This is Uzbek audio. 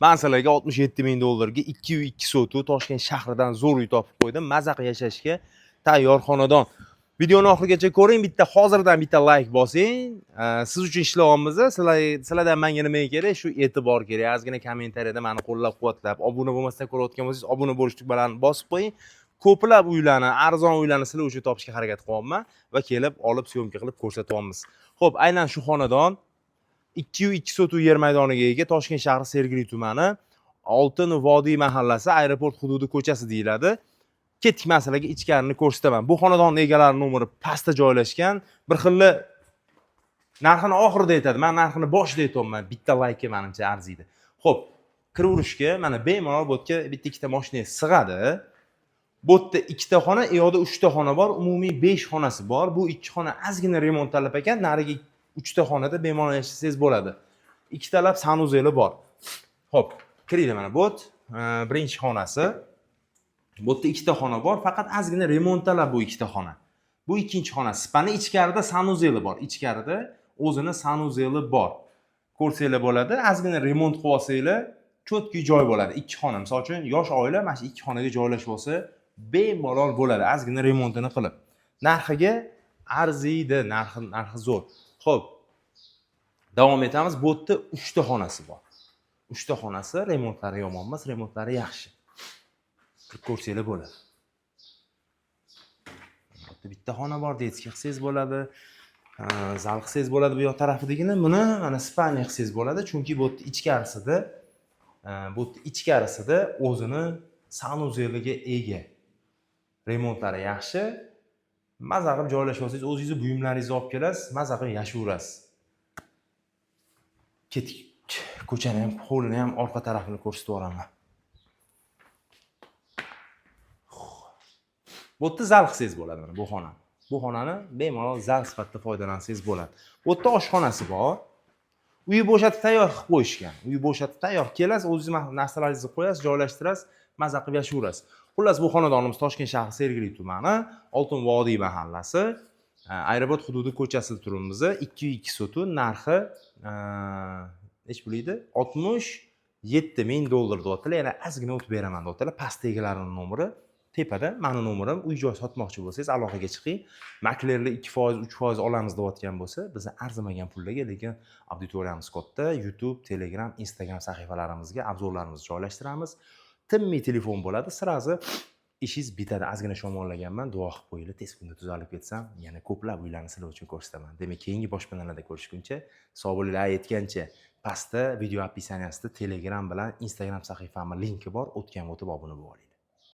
Men sizlarga 67 ming dollarga 2 uy 2 sotuv Toshkent shahridan zo'r uy topib qo'ydim. Mazza qilib yashashga tayyor xonadon. Videoni oxirigacha ko'ring, hozirdan bitta like bosing. Siz uchun ishlayapmiz. Sizlardan menga nima kerak? Shu e'tibor kerak. Ozgina kommentariyada meni qo'llab-quvvatlab, obuna bo'lmasdan ko'rayotgan bo'lsangiz, obuna bo'lish tugmalarini bosib qo'ying. Ko'plab uylarni, arzon uylarni sizlar uchun topishga harakat qilyapman va kelib, olib, syomka qilib ko'rsatyapmiz. Xo'p, aynan shu xonadon 2 uy 2 sotuv yer maydoniga ega Toshkent shahri Sergeli tumani, Oltin Vodiy mahallasi, aeroport hududi ko'chasi deyiladi. Ketdik, men sizlarga ichkarini ko'rsataman. Bu xonadonning egalari nomeri pastda joylashgan. Bir xilli narxini oxirida aytadi. Men narxini boshida aytayapman. Bitta like menimcha arziydi. Xo'p, kiraverishga mana bemalol bu yerga bitta ikkita mashina sig'adi. Bu yerda ikkita xona, u yoqda 3 ta xona bor. Umumiy 5 xonasi bor. Bu 2 xona ozgina remont talab ekan. Nariga 3 ta xonada bemalol yashasangiz bo'ladi. Ikkitalab sanuzeli bor. Xo'p, kiringlar mana bu birinchi xonasi. Bu yerda ikkita xona bor, faqat ozgina remont talab bu ikkita xona. Bu ikkinchi xona. Spani ichkarida sanuzeli bor. Ichkarida o'zini sanuzeli bor. Ko'rsanglar bo'ladi, ozgina remont qilib olsanglar, cho'tki joy bo'ladi. Ikki xona, misol uchun yosh oila mana shu ikki xonaga joylashib olsa, bemalol bo'ladi, ozgina remontini qilib. Narxiga arziydi, narxi zo'r. Xo'p, davom etamiz. Bu yerda 3 ta xonasi bor. 3 ta xonasi, remontlari yomon emas, remontlari yaxshi. Ko'rsanglar bo'ladi. Bitta xona bor, detskiy qilsangiz bo'ladi. Zal qilsangiz bo'ladi bu yoq tarafidagini. Buni mana spalniya qilsangiz bo'ladi, chunki bu ichkarisida o'zini sanuzeliga ega. Remontlari yaxshi. Mazza qilib joylashib olsangiz, o'zingizni buyumlaringizni olib kelasiz, mazza qilib yashayverasiz. Ketdik. Ko'chani ham, hovlini ham, orqa tarafini ko'rsatib o'raman. Bu yerda zal qilsangiz bo'ladi mana bu xona. Bu xonani bemalol zal sifatida foydalansangiz bo'ladi. Bu yerda oshxonasi bor. Uyni bo'shatib tayyor qilib qo'yishgan. Uyni bo'shatib tayyor kelasiz, o'zingiz narsalaringizni qo'yasiz, joylashtirasiz, mazza qilib yashayverasiz. Xullas, bu xonadonimiz Toshkent shahri Sergeli tumani, Oltin Vodiy mahallasi, aeroport hududi ko'chasida turibmiz. 2 uy 2 sotuv, narxi nech pul edi? 67 ming dollar deyaptilar. Yana ozgina o'tib beraman deyaptilar. Pastda egalarining nomeri, tepada meni nomerim. Uy joy sotmoqchi bo'lsangiz, aloqaga chiqing. Maklerlar 2%, 3% olamiz deyotgan bo'lsa, bizni arzimagan pullarga, lekin auditoriyamiz katta. YouTube, Telegram, Instagram sahifalarimizga obzorlarimizni joylashtiramiz. Tinmay telefon bo'ladi, sirazi ishingiz bitadi. Ozgina shamollaganman, duo qilib qo'yinglar, tez kunda tuzalib ketsam, yana ko'plab uylarni sizlar uchun ko'rsataman. Demak, keyingi boshpanalarda ko'rishguncha, sog' bo'linglar. Aytgancha, pastda video opisiyaniyasida Telegram bilan Instagram sahifamning linki bor. O'tib obuna bo'ling.